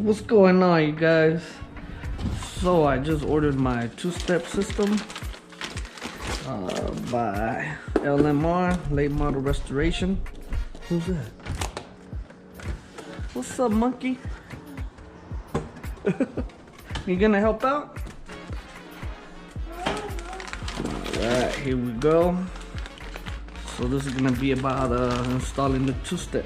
What's going on, you guys? So I just ordered my two-step system by LMR, Late Model Restoration. Who's that? What's up, monkey? You gonna help out? Alright, here we go. So this is gonna be about installing the two-step.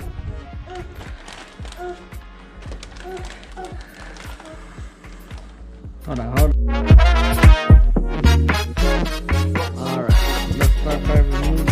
Hold on. Alright, let's start by removing.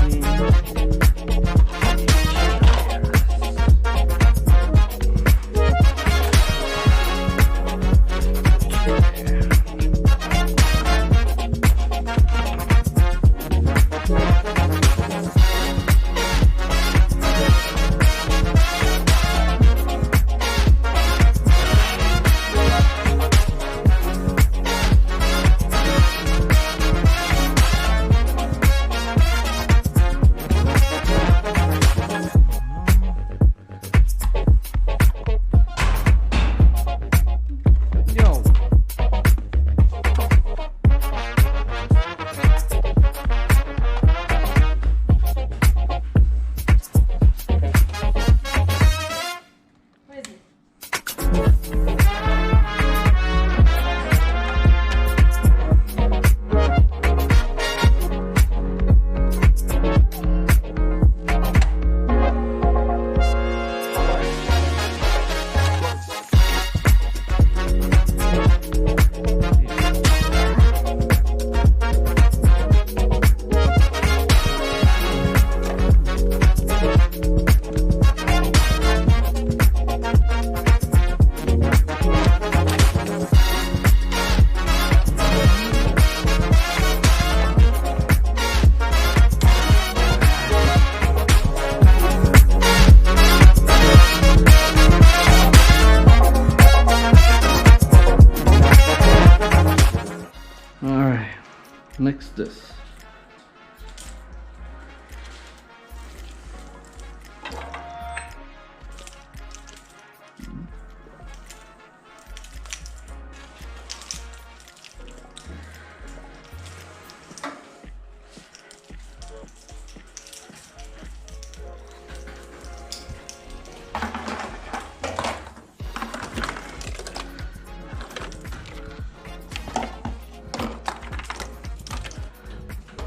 Alright, next this.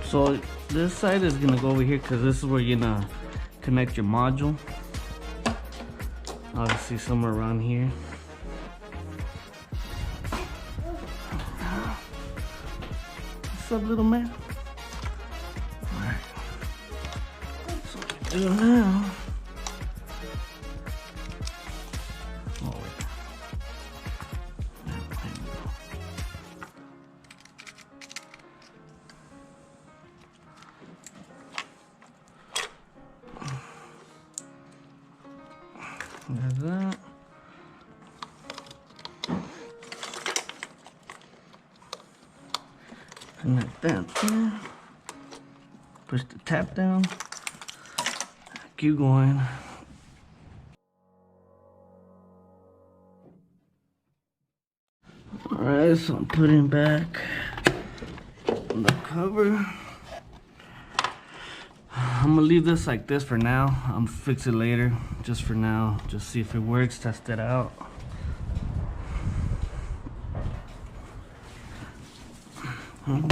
So this side is gonna go over here because this is where you're gonna connect your module. Obviously somewhere around here. What's up, little man? Alright. So what we do now. Oh, wait. There's that. Connect that there. Push the tap down. Keep going. Alright, so I'm putting back the cover. I'm gonna leave this like this for now. I'm gonna fix it later. Just for now, just see if it works, test it out. Put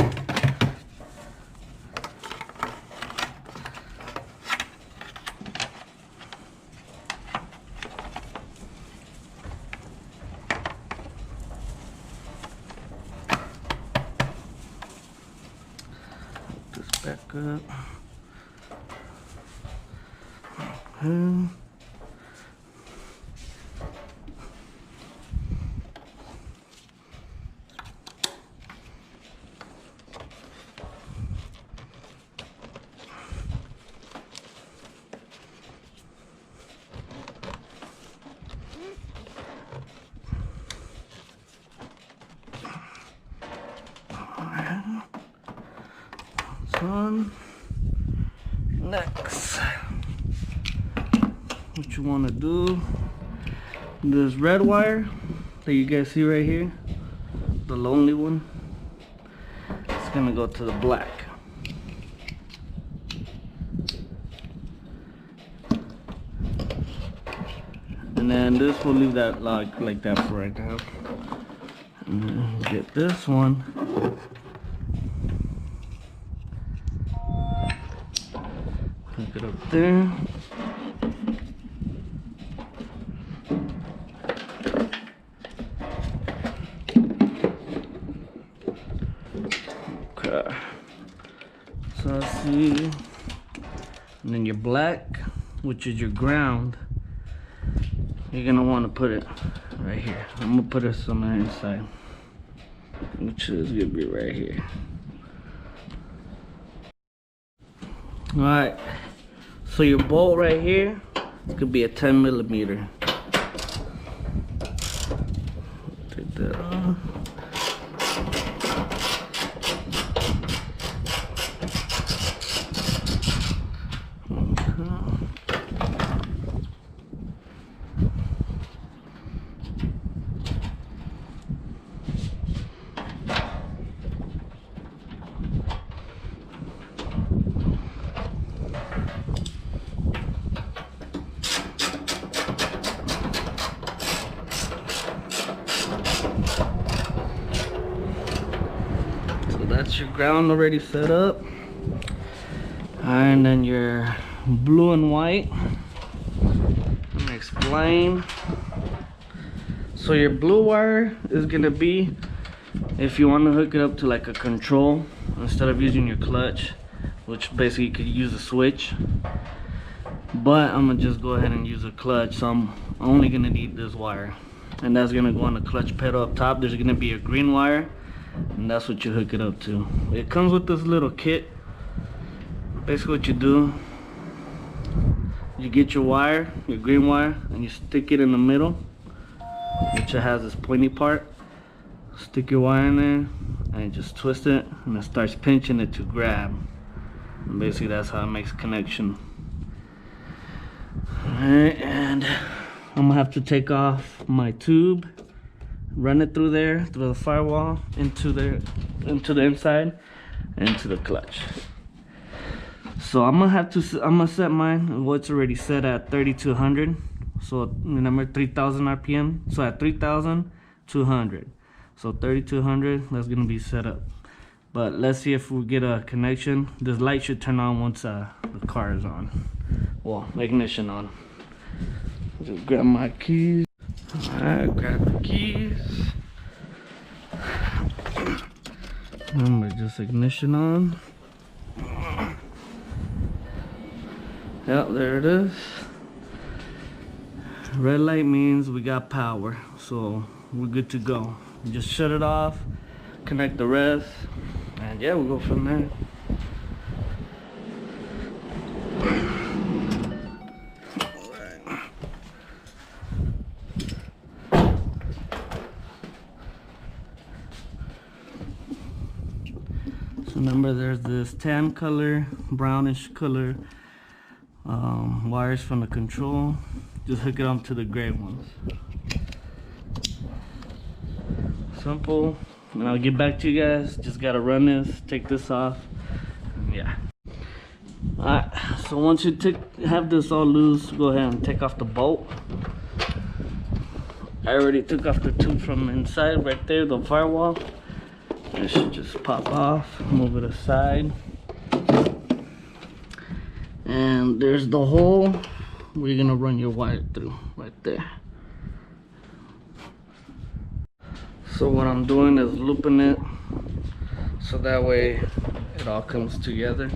this back up. On next, what you want to do, this red wire that you guys see right here, the lonely one, it's gonna go to the black. And then this, we'll leave that like that for right now. And then get this one. Hook it up there. Okay. So I see. And then your black, which is your ground, you're gonna want to put it right here. I'm gonna put it somewhere inside, which is gonna be right here. All right. So your bolt right here, it could be a 10 millimeter. Take that off. That's your ground already set up. And then your blue and white. Let me explain. So your blue wire is gonna be if you want to hook it up to like a control instead of using your clutch, which basically you could use a switch. But I'm gonna just go ahead and use a clutch, so I'm only gonna need this wire, and that's gonna go on the clutch pedal up top. There's gonna be a green wire, and that's what you hook it up to. It comes with this little kit. Basically what you do, you get your wire, your green wire, and you stick it in the middle, which it has this pointy part. Stick your wire in there and just twist it, and it starts pinching it to grab. And basically that's how it makes connection. Alright, and I'm gonna have to take off my tube, run it through there, through the firewall, into the inside, into the clutch. So I'm gonna set mine, well, it's already set at 3200. So remember 3000 RPM. So at 3200. So 3200, that's gonna be set up. But let's see if we get a connection. This light should turn on once the car is on. Well, ignition on. Just grab my keys. Alright, grab the keys. Remember, just ignition on. Yep, there it is. Red light means we got power, so we're good to go. Just shut it off, connect the rest, and yeah, we'll go from there. So remember, there's this tan color, brownish color wires from the control. Just hook it up to the gray ones. Simple. And I'll get back to you guys. Just gotta run this, take this off. Yeah. Alright, so once you have this all loose, go ahead and take off the bolt. I already took off the tube from inside right there, the firewall. It should just pop off, move it aside. And there's the hole where you're gonna run your wire through, right there. So what I'm doing is looping it, so that way it all comes together.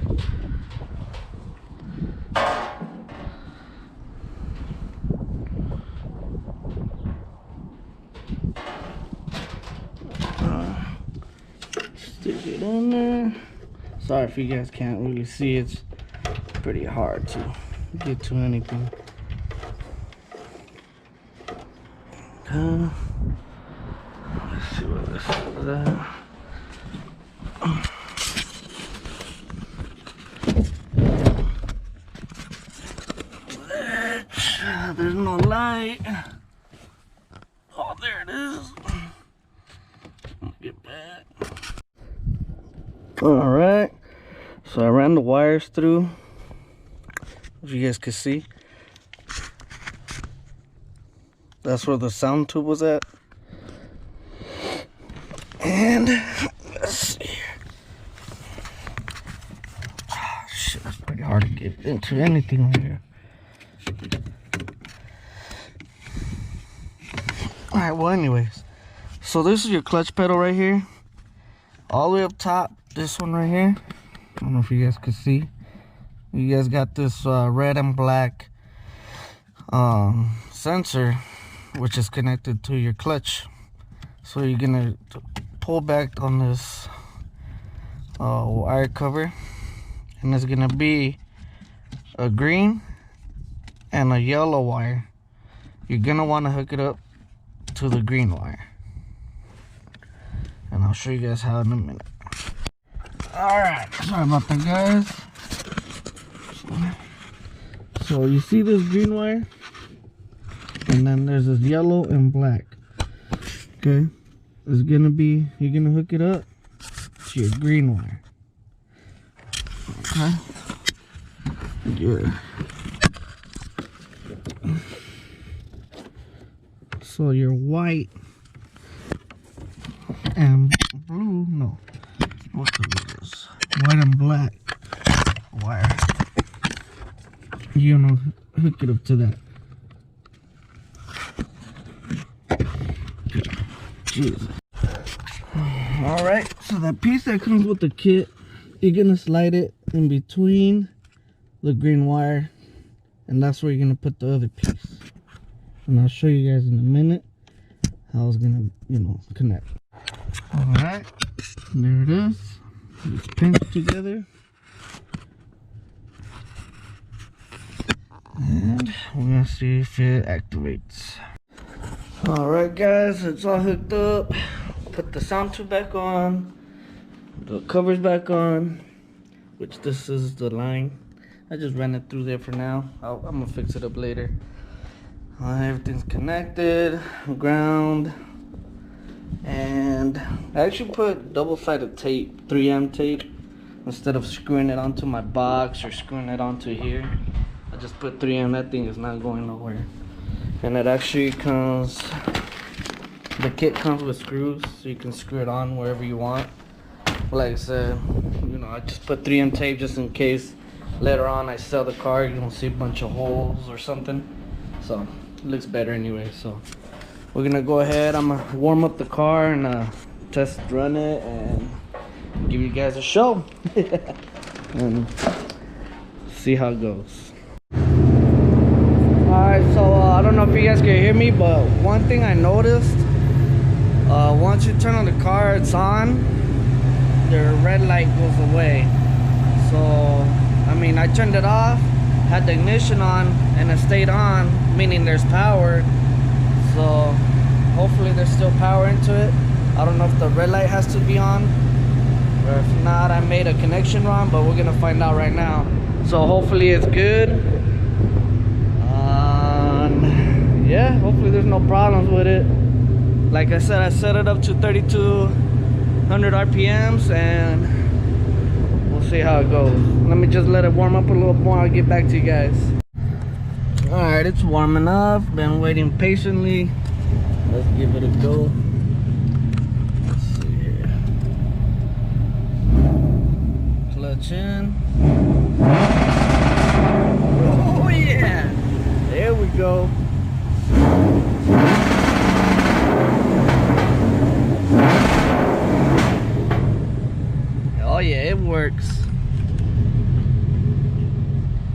Stick it in there. Sorry if you guys can't really see, it's pretty hard to get to anything. Let's see what this is at. There's no light. Oh, there it is. All right, so I ran the wires through, as you guys can see. That's where the sound tube was at. And let's see. Oh, shit, it's pretty hard to get into anything right here. All right, well, anyways, so this is your clutch pedal right here. All the way up top, this one right here. I don't know if you guys can see. You guys got this red and black sensor, which is connected to your clutch. So you're gonna pull back on this wire cover, and there's gonna be a green and a yellow wire. You're gonna want to hook it up to the green wire, and I'll show you guys how in a minute. Alright, sorry about that, guys. So you see this green wire, and then there's this yellow and black. Okay, it's gonna be, you're gonna hook it up to your green wire. Okay, yeah. So your white and blue, no, what color is this? White and black wire. You're gonna hook it up to that. Jesus. Alright, so that piece that comes with the kit, you're gonna slide it in between the green wire, and that's where you're gonna put the other piece. And I'll show you guys in a minute how it's gonna, connect. Alright, there it is. It's pinched together. And we're gonna see if it activates. Alright guys, it's all hooked up. Put the sound tube back on, the covers back on, which this is the line. I just ran it through there for now. I'm gonna fix it up later. Everything's connected, ground, and I actually put double-sided tape, 3M tape, instead of screwing it onto my box or screwing it onto here. I just put 3M. That thing is not going nowhere. And it actually comes, the kit comes with screws, so you can screw it on wherever you want. Like I said, I just put 3M tape just in case later on I sell the car, you don't see a bunch of holes or something. So it looks better anyway. So we're gonna go ahead, I'm gonna warm up the car and test run it and give you guys a show. And see how it goes. Alright, so I don't know if you guys can hear me, but one thing I noticed, once you turn on the car, it's on, the red light goes away. So, I mean, I turned it off, had the ignition on, and it stayed on, meaning there's power. So, hopefully there's still power into it. I don't know if the red light has to be on, or if not, I made a connection wrong, but we're gonna find out right now. So hopefully it's good. Yeah, hopefully there's no problems with it. Like I said, I set it up to 3200 RPMs, and we'll see how it goes. Let me just let it warm up a little more. I'll get back to you guys. Alright, it's warming up. Been waiting patiently. Let's give it a go. Let's see here. Clutch in. Oh yeah! There we go. Oh yeah, it works.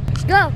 Let's go.